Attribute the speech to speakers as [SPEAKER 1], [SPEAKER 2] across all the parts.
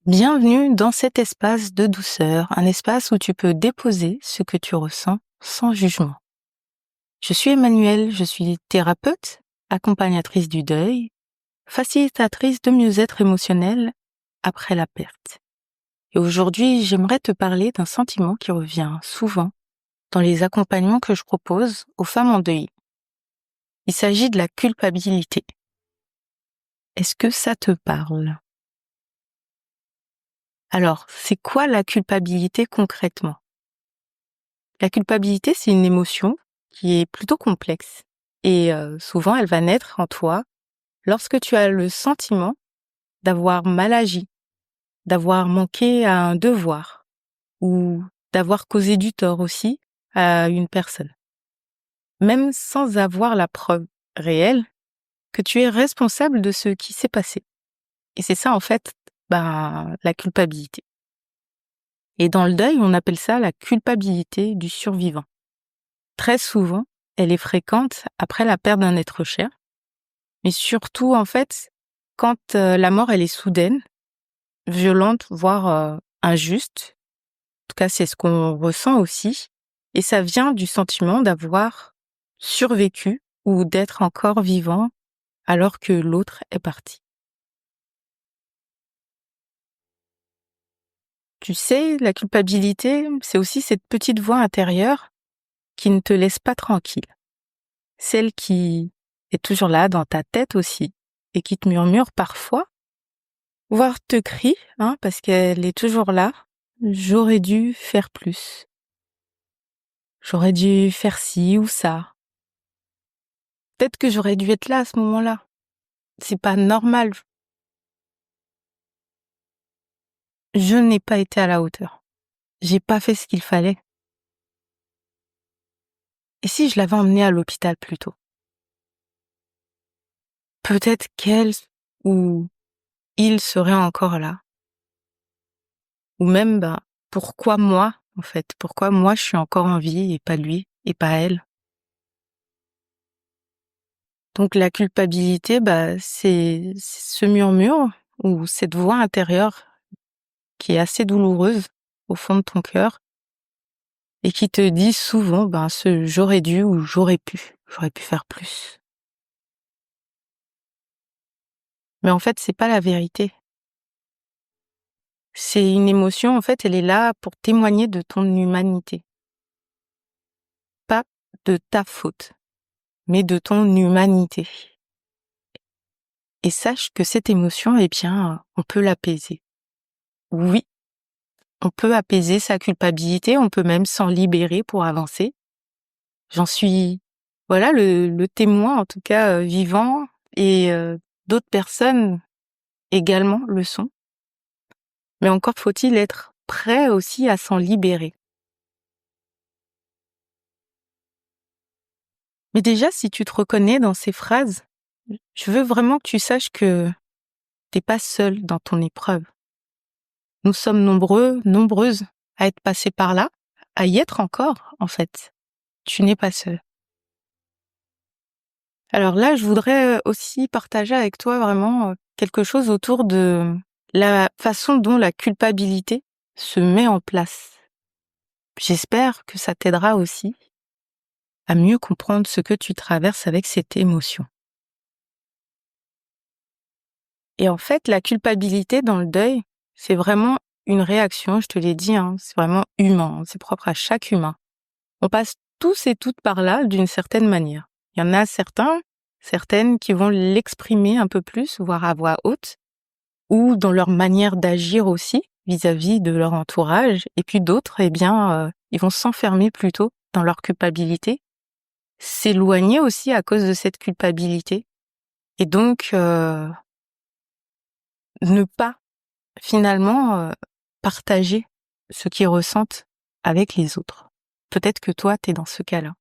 [SPEAKER 1] Bienvenue dans cet espace de douceur, un espace où tu peux déposer ce que tu ressens sans jugement. Je suis Emmanuelle, je suis thérapeute, accompagnatrice du deuil, facilitatrice de mieux-être émotionnel après la perte. Et aujourd'hui, j'aimerais te parler d'un sentiment qui revient souvent dans les accompagnements que je propose aux femmes en deuil. Il s'agit de la culpabilité. Est-ce que ça te parle ? Alors, c'est quoi la culpabilité concrètement ? La culpabilité, c'est une émotion qui est plutôt complexe et souvent elle va naître en toi lorsque tu as le sentiment d'avoir mal agi, d'avoir manqué à un devoir ou d'avoir causé du tort aussi à une personne. Même sans avoir la preuve réelle que tu es responsable de ce qui s'est passé. Et c'est ça en fait, la culpabilité. Et dans le deuil, on appelle ça la culpabilité du survivant. Très souvent, elle est fréquente après la perte d'un être cher, mais surtout, en fait, quand la mort, elle est soudaine, violente, voire injuste. En tout cas, c'est ce qu'on ressent aussi. Et ça vient du sentiment d'avoir survécu ou d'être encore vivant alors que l'autre est parti. Tu sais, la culpabilité, c'est aussi cette petite voix intérieure qui ne te laisse pas tranquille. Celle qui est toujours là dans ta tête aussi et qui te murmure parfois, voire te crie, parce qu'elle est toujours là. J'aurais dû faire plus. J'aurais dû faire ci ou ça. Peut-être que j'aurais dû être là à ce moment-là. C'est pas normal. Je n'ai pas été à la hauteur. J'ai pas fait ce qu'il fallait. Et si je l'avais emmenée à l'hôpital plus tôt? Peut-être qu'elle ou il serait encore là. Ou même, pourquoi moi, en fait? Pourquoi moi je suis encore en vie et pas lui et pas elle? Donc la culpabilité, c'est ce murmure ou cette voix intérieure qui est assez douloureuse au fond de ton cœur et qui te dit souvent ce j'aurais dû ou j'aurais pu faire plus. Mais en fait, c'est pas la vérité. C'est une émotion, en fait, elle est là pour témoigner de ton humanité. Pas de ta faute, mais de ton humanité. Et sache que cette émotion, on peut l'apaiser. Oui, on peut apaiser sa culpabilité, on peut même s'en libérer pour avancer. J'en suis, le témoin, en tout cas, vivant, et d'autres personnes également le sont. Mais encore faut-il être prêt aussi à s'en libérer. Mais déjà, si tu te reconnais dans ces phrases, je veux vraiment que tu saches que t'es pas seul dans ton épreuve. Nous sommes nombreux, nombreuses à être passés par là, à y être encore, en fait. Tu n'es pas seul. Alors là, je voudrais aussi partager avec toi vraiment quelque chose autour de la façon dont la culpabilité se met en place. J'espère que ça t'aidera aussi à mieux comprendre ce que tu traverses avec cette émotion. Et en fait, la culpabilité dans le deuil, c'est vraiment une réaction, je te l'ai dit, c'est vraiment humain, c'est propre à chaque humain. On passe tous et toutes par là d'une certaine manière. Il y en a certaines qui vont l'exprimer un peu plus, voire à voix haute, ou dans leur manière d'agir aussi vis-à-vis de leur entourage, et puis d'autres, ils vont s'enfermer plutôt dans leur culpabilité, s'éloigner aussi à cause de cette culpabilité, et donc ne pas finalement partager ce qu'ils ressentent avec les autres. Peut-être que toi, t'es dans ce cas-là.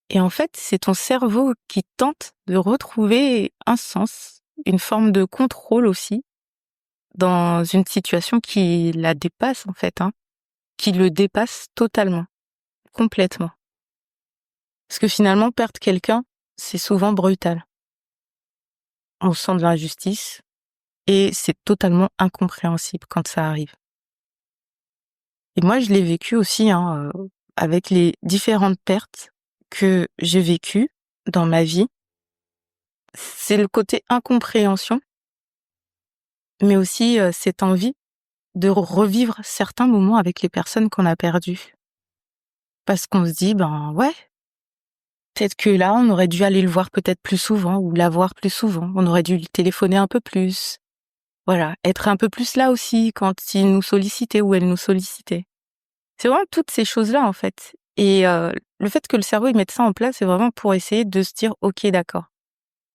[SPEAKER 1] Et en fait, c'est ton cerveau qui tente de retrouver un sens, une forme de contrôle aussi, dans une situation qui la dépasse en fait, qui le dépasse totalement, complètement. Parce que finalement, perdre quelqu'un, c'est souvent brutal. on sent de l'injustice et c'est totalement incompréhensible quand ça arrive. Et moi, je l'ai vécu aussi, avec les différentes pertes que j'ai vécues dans ma vie. C'est le côté incompréhension, mais aussi, cette envie de revivre certains moments avec les personnes qu'on a perdues. Parce qu'on se dit: «Ben, ouais, peut-être que là, on aurait dû aller le voir peut-être plus souvent ou la voir plus souvent. On aurait dû lui téléphoner un peu plus». Voilà, être un peu plus là aussi quand il nous sollicitait ou elle nous sollicitait. C'est vraiment toutes ces choses-là, en fait. Et le fait que le cerveau, il mette ça en place, c'est vraiment pour essayer de se dire: «OK, d'accord.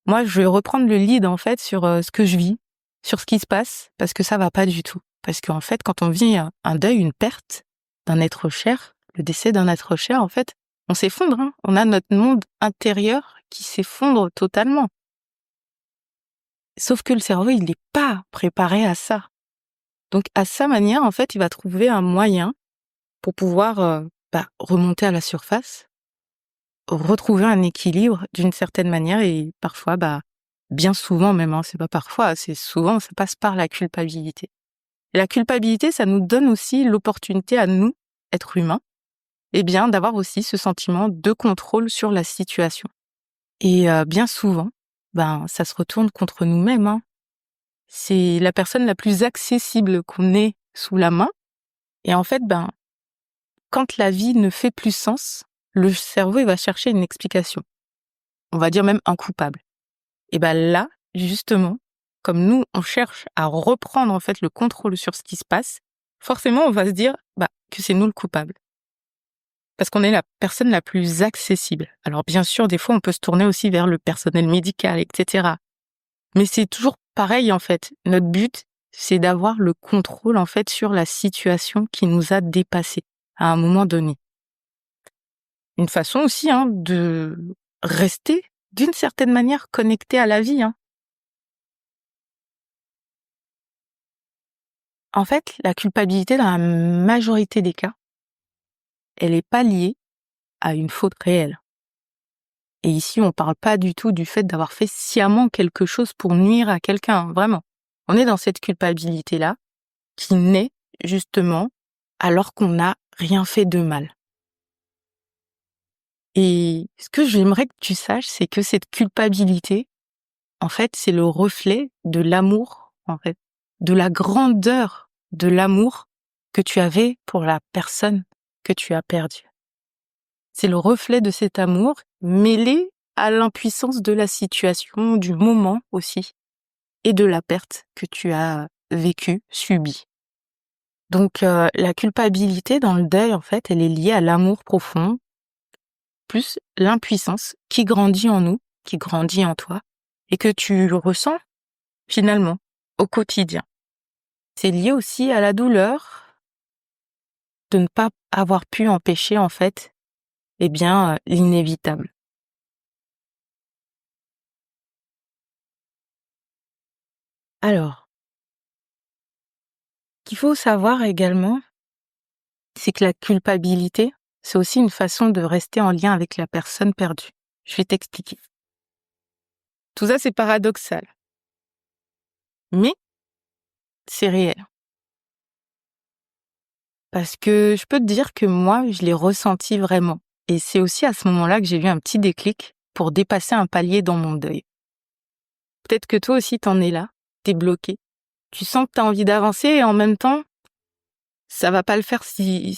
[SPEAKER 1] Moi, je vais reprendre le lead, en fait, sur, ce que je vis, sur ce qui se passe, parce que ça va pas du tout». Parce qu'en fait, quand on vit un deuil, une perte d'un être cher, le décès d'un être cher, en fait, on s'effondre, hein. On a notre monde intérieur qui s'effondre totalement. Sauf que le cerveau, il est pas préparé à ça. Donc à sa manière, en fait, il va trouver un moyen pour pouvoir, remonter à la surface, retrouver un équilibre d'une certaine manière et parfois, bien souvent même, hein, c'est pas parfois, c'est souvent, ça passe par la culpabilité. Et la culpabilité, ça nous donne aussi l'opportunité à nous, êtres humains, d'avoir aussi ce sentiment de contrôle sur la situation. Et bien souvent, ça se retourne contre nous-mêmes, hein. C'est la personne la plus accessible qu'on ait sous la main et en fait, quand la vie ne fait plus sens, le cerveau, il va chercher une explication. On va dire même un coupable. Et là, justement, comme nous, on cherche à reprendre en fait le contrôle sur ce qui se passe, forcément, on va se dire que c'est nous le coupable. Parce qu'on est la personne la plus accessible. Alors bien sûr, des fois, on peut se tourner aussi vers le personnel médical, etc. Mais c'est toujours pareil en fait. Notre but, c'est d'avoir le contrôle en fait sur la situation qui nous a dépassés à un moment donné. Une façon aussi, de rester d'une certaine manière connecté à la vie, hein. En fait, la culpabilité, dans la majorité des cas, elle est pas liée à une faute réelle. Et ici, on parle pas du tout du fait d'avoir fait sciemment quelque chose pour nuire à quelqu'un, vraiment. On est dans cette culpabilité-là qui naît justement alors qu'on n'a rien fait de mal. Et ce que j'aimerais que tu saches, c'est que cette culpabilité, en fait, c'est le reflet de l'amour, en fait, de la grandeur de l'amour que tu avais pour la personne que tu as perdue. C'est le reflet de cet amour mêlé à l'impuissance de la situation, du moment aussi, et de la perte que tu as vécue, subie. Donc la culpabilité dans le deuil, en fait, elle est liée à l'amour profond, plus l'impuissance qui grandit en nous, qui grandit en toi, et que tu ressens finalement au quotidien. C'est lié aussi à la douleur de ne pas avoir pu empêcher en fait, l'inévitable. Alors, ce qu'il faut savoir également, c'est que la culpabilité, c'est aussi une façon de rester en lien avec la personne perdue. Je vais t'expliquer. Tout ça, c'est paradoxal, mais c'est réel. Parce que je peux te dire que moi, je l'ai ressenti vraiment. Et c'est aussi à ce moment-là que j'ai eu un petit déclic pour dépasser un palier dans mon deuil. Peut-être que toi aussi t'en es là, t'es bloqué. Tu sens que t'as envie d'avancer et en même temps, ça va pas le faire si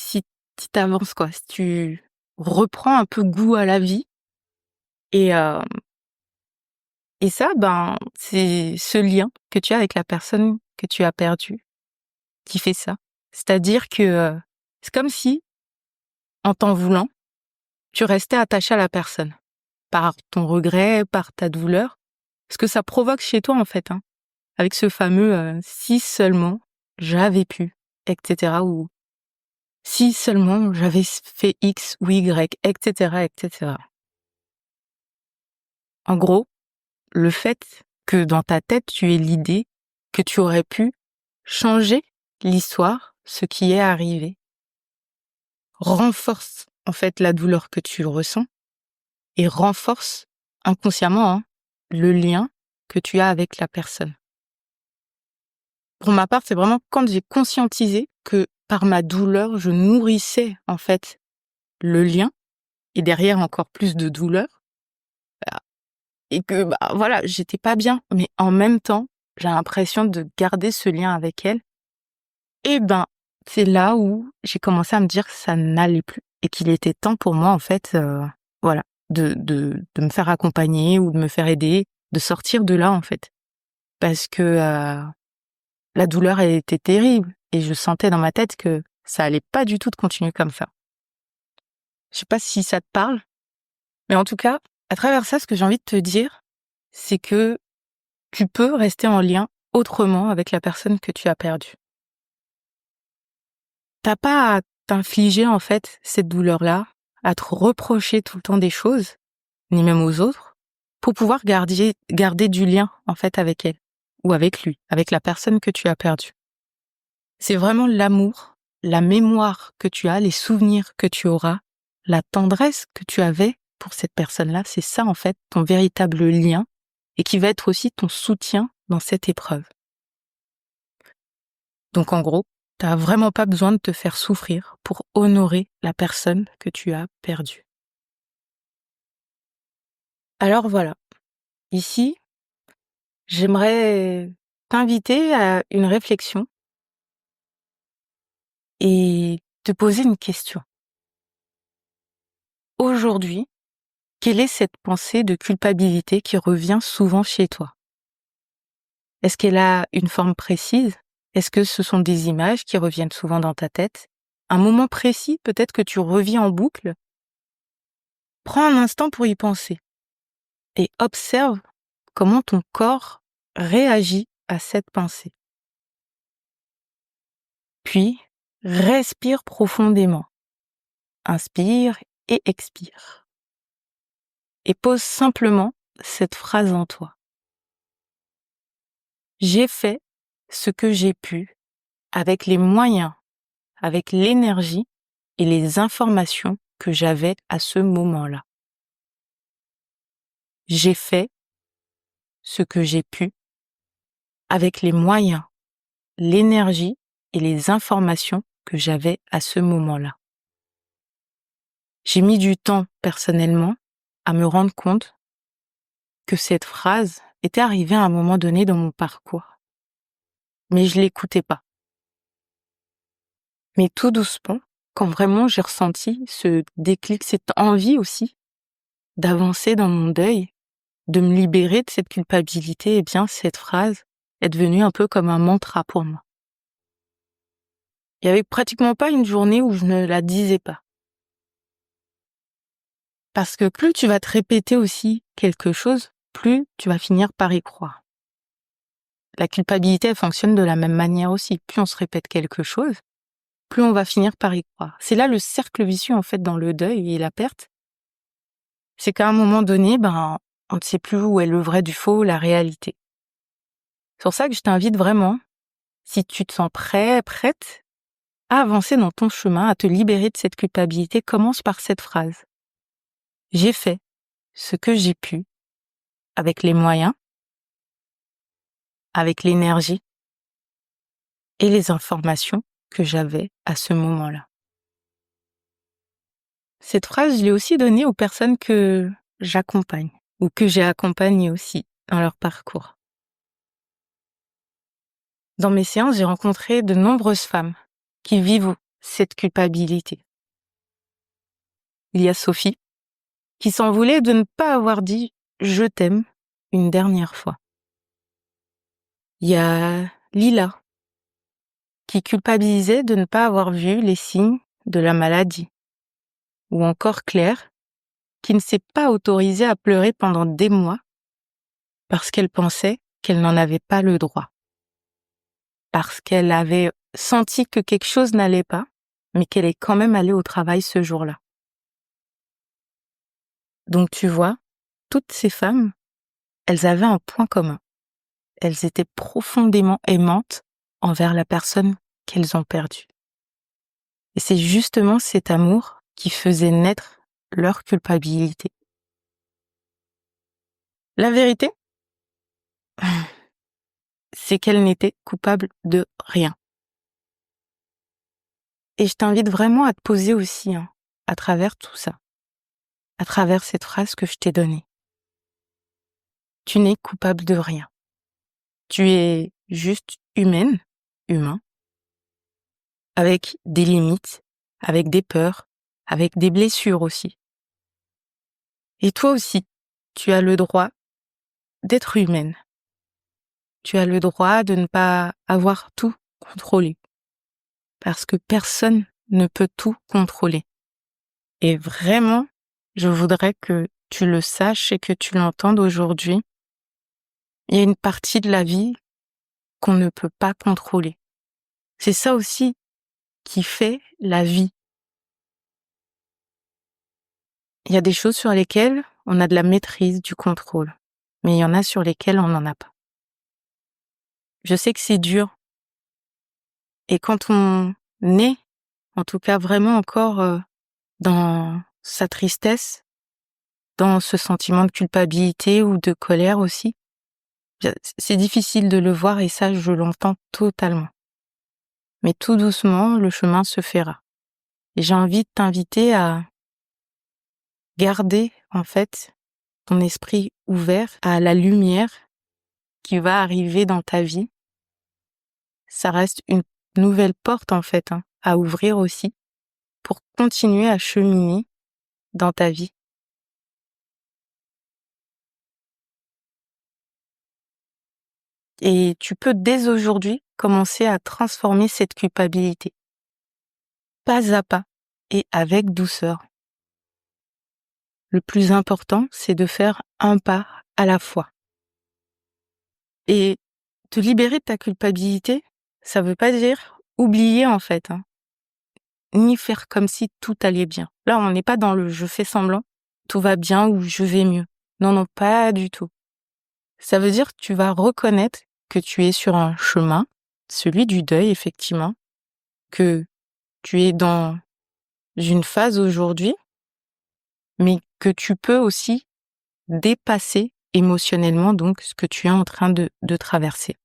[SPEAKER 1] t'avances quoi, si tu reprends un peu goût à la vie. Et, et ça, c'est ce lien que tu as avec la personne que tu as perdue qui fait ça. C'est-à-dire que c'est comme si, en t'en voulant, tu restais attaché à la personne. Par ton regret, par ta douleur. Ce que ça provoque chez toi en fait, avec ce fameux si seulement j'avais pu, etc. ou si seulement j'avais fait X ou Y, etc., etc. En gros, le fait que dans ta tête tu aies l'idée que tu aurais pu changer l'histoire, ce qui est arrivé, renforce en fait la douleur que tu ressens et renforce inconsciemment le lien que tu as avec la personne. Pour ma part, c'est vraiment quand j'ai conscientisé que par ma douleur, je nourrissais en fait le lien et derrière encore plus de douleur, bah, et que voilà, j'étais pas bien, mais en même temps, j'ai l'impression de garder ce lien avec elle. Et c'est là où j'ai commencé à me dire que ça n'allait plus et qu'il était temps pour moi en fait, voilà, de me faire accompagner ou de me faire aider, de sortir de là en fait. Parce que la douleur, elle était terrible et je sentais dans ma tête que ça allait pas du tout de continuer comme ça. Je sais pas si ça te parle, mais en tout cas, à travers ça, ce que j'ai envie de te dire, c'est que tu peux rester en lien autrement avec la personne que tu as perdue. T'as pas à t'infliger en fait cette douleur-là, à te reprocher tout le temps des choses, ni même aux autres, pour pouvoir garder du lien en fait avec elle ou avec lui, avec la personne que tu as perdue. C'est vraiment l'amour, la mémoire que tu as, les souvenirs que tu auras, la tendresse que tu avais pour cette personne-là, c'est ça en fait ton véritable lien et qui va être aussi ton soutien dans cette épreuve. Donc en gros, t'as vraiment pas besoin de te faire souffrir pour honorer la personne que tu as perdue. Alors voilà, ici, j'aimerais t'inviter à une réflexion et te poser une question. Aujourd'hui, quelle est cette pensée de culpabilité qui revient souvent chez toi? Est-ce qu'elle a une forme précise? Est-ce que ce sont des images qui reviennent souvent dans ta tête? Un moment précis, peut-être que tu revis en boucle? Prends un instant pour y penser et observe comment ton corps réagit à cette pensée. Puis, respire profondément. Inspire et expire. Et pose simplement cette phrase en toi. J'ai fait ce que j'ai pu avec les moyens, avec l'énergie et les informations que j'avais à ce moment-là. J'ai fait ce que j'ai pu avec les moyens, l'énergie et les informations que j'avais à ce moment-là. J'ai mis du temps, personnellement, à me rendre compte que cette phrase était arrivée à un moment donné dans mon parcours. Mais je l'écoutais pas. Mais tout doucement, quand vraiment j'ai ressenti ce déclic, cette envie aussi d'avancer dans mon deuil, de me libérer de cette culpabilité, cette phrase est devenue un peu comme un mantra pour moi. Il y avait pratiquement pas une journée où je ne la disais pas. Parce que plus tu vas te répéter aussi quelque chose, plus tu vas finir par y croire. La culpabilité, elle fonctionne de la même manière aussi. Plus on se répète quelque chose, plus on va finir par y croire. C'est là le cercle vicieux, en fait, dans le deuil et la perte. C'est qu'à un moment donné, on ne sait plus où est le vrai du faux, la réalité. C'est pour ça que je t'invite vraiment, si tu te sens prêt, prête, à avancer dans ton chemin, à te libérer de cette culpabilité, commence par cette phrase. J'ai fait ce que j'ai pu avec les moyens, avec l'énergie et les informations que j'avais à ce moment-là. Cette phrase, je l'ai aussi donnée aux personnes que j'accompagne ou que j'ai accompagnées aussi dans leur parcours. Dans mes séances, j'ai rencontré de nombreuses femmes qui vivent cette culpabilité. Il y a Sophie, qui s'en voulait de ne pas avoir dit « je t'aime » une dernière fois. Il y a Lila, qui culpabilisait de ne pas avoir vu les signes de la maladie. Ou encore Claire, qui ne s'est pas autorisée à pleurer pendant des mois parce qu'elle pensait qu'elle n'en avait pas le droit. Parce qu'elle avait senti que quelque chose n'allait pas, mais qu'elle est quand même allée au travail ce jour-là. Donc tu vois, toutes ces femmes, elles avaient un point commun. Elles étaient profondément aimantes envers la personne qu'elles ont perdue. Et c'est justement cet amour qui faisait naître leur culpabilité. La vérité, c'est qu'elle n'était coupable de rien. Et je t'invite vraiment à te poser aussi, à travers tout ça, à travers cette phrase que je t'ai donnée. Tu n'es coupable de rien. Tu es juste humaine, humain, avec des limites, avec des peurs, avec des blessures aussi. Et toi aussi, tu as le droit d'être humaine. Tu as le droit de ne pas avoir tout contrôlé. Parce que personne ne peut tout contrôler. Et vraiment, je voudrais que tu le saches et que tu l'entendes aujourd'hui. Il y a une partie de la vie qu'on ne peut pas contrôler. C'est ça aussi qui fait la vie. Il y a des choses sur lesquelles on a de la maîtrise, du contrôle. Mais il y en a sur lesquelles on n'en a pas. Je sais que c'est dur. Et quand on est, en tout cas vraiment encore dans sa tristesse, dans ce sentiment de culpabilité ou de colère aussi, c'est difficile de le voir et ça, je l'entends totalement. Mais tout doucement, le chemin se fera. Et j'ai envie de t'inviter à garder, en fait, ton esprit ouvert à la lumière qui va arriver dans ta vie. Ça reste une nouvelle porte, en fait, à ouvrir aussi pour continuer à cheminer dans ta vie. Et tu peux dès aujourd'hui commencer à transformer cette culpabilité, pas à pas et avec douceur. Le plus important, c'est de faire un pas à la fois. Et te libérer de ta culpabilité, ça veut pas dire oublier en fait, ni faire comme si tout allait bien. Là, on n'est pas dans le je fais semblant, tout va bien ou je vais mieux. Non, non, pas du tout. Ça veut dire que tu vas reconnaître que tu es sur un chemin, celui du deuil effectivement, que tu es dans une phase aujourd'hui, mais que tu peux aussi dépasser émotionnellement donc ce que tu es en train de traverser.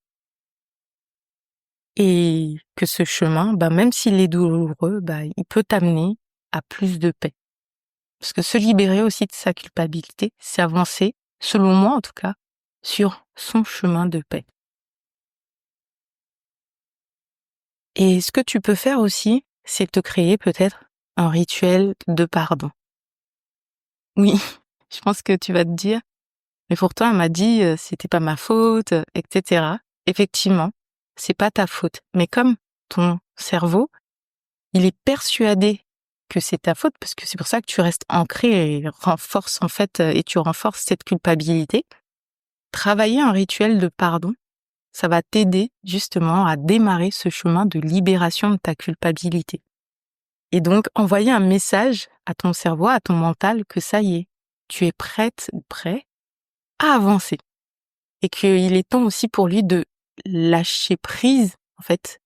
[SPEAKER 1] Et que ce chemin, même s'il est douloureux, il peut t'amener à plus de paix. Parce que se libérer aussi de sa culpabilité, c'est avancer, selon moi en tout cas, sur son chemin de paix. Et ce que tu peux faire aussi, c'est te créer peut-être un rituel de pardon. Oui, je pense que tu vas te dire, mais pourtant elle m'a dit c'était pas ma faute, etc. Effectivement, c'est pas ta faute. Mais comme ton cerveau, il est persuadé que c'est ta faute, parce que c'est pour ça que tu restes ancré et renforce en fait, et tu renforces cette culpabilité. Travailler un rituel de pardon, ça va t'aider justement à démarrer ce chemin de libération de ta culpabilité. Et donc, envoyer un message à ton cerveau, à ton mental, que ça y est, tu es prête ou prêt à avancer. Et qu'il est temps aussi pour lui de lâcher prise, en fait.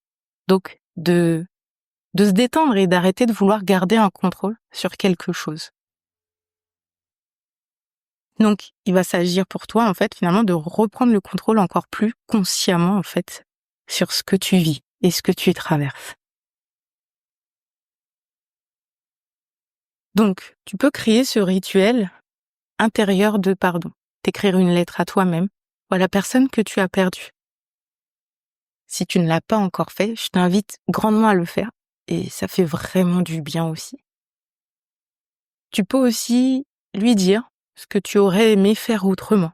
[SPEAKER 1] Donc, de se détendre et d'arrêter de vouloir garder un contrôle sur quelque chose. Donc, il va s'agir pour toi, en fait, finalement, de reprendre le contrôle encore plus consciemment, en fait, sur ce que tu vis et ce que tu traverses. Donc, tu peux créer ce rituel intérieur de pardon. T'écrire une lettre à toi-même ou à la personne que tu as perdue. Si tu ne l'as pas encore fait, je t'invite grandement à le faire et ça fait vraiment du bien aussi. Tu peux aussi lui dire ce que tu aurais aimé faire autrement.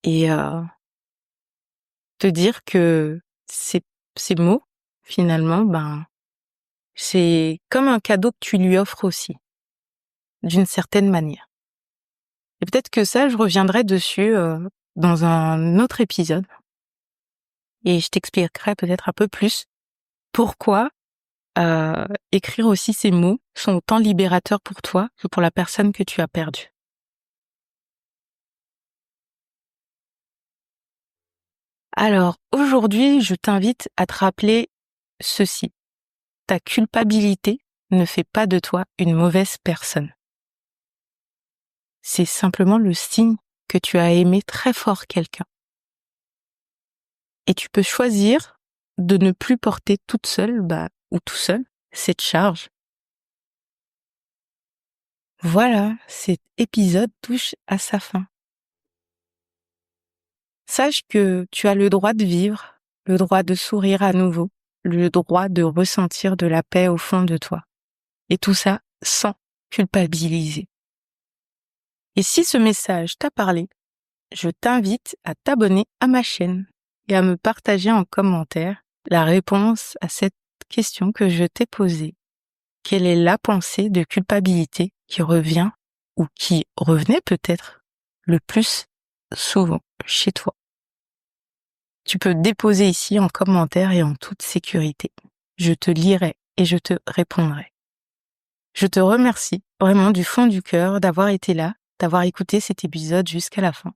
[SPEAKER 1] Et te dire que ces mots, finalement, c'est comme un cadeau que tu lui offres aussi, d'une certaine manière. Et peut-être que ça, je reviendrai dessus dans un autre épisode. Et je t'expliquerai peut-être un peu plus pourquoi écrire aussi ces mots sont autant libérateurs pour toi que pour la personne que tu as perdue. Alors, aujourd'hui, je t'invite à te rappeler ceci. Ta culpabilité ne fait pas de toi une mauvaise personne. C'est simplement le signe que tu as aimé très fort quelqu'un. Et tu peux choisir de ne plus porter toute seule, ou tout seul, cette charge. Voilà, cet épisode touche à sa fin. Sache que tu as le droit de vivre, le droit de sourire à nouveau, le droit de ressentir de la paix au fond de toi. Et tout ça sans culpabiliser. Et si ce message t'a parlé, je t'invite à t'abonner à ma chaîne et à me partager en commentaire la réponse à cette question que je t'ai posée. Quelle est la pensée de culpabilité qui revient ou qui revenait peut-être le plus souvent chez toi? Tu peux déposer ici en commentaire et en toute sécurité. Je te lirai et je te répondrai. Je te remercie vraiment du fond du cœur d'avoir été là, d'avoir écouté cet épisode jusqu'à la fin.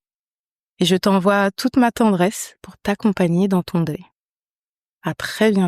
[SPEAKER 1] Et je t'envoie toute ma tendresse pour t'accompagner dans ton deuil. À très bientôt.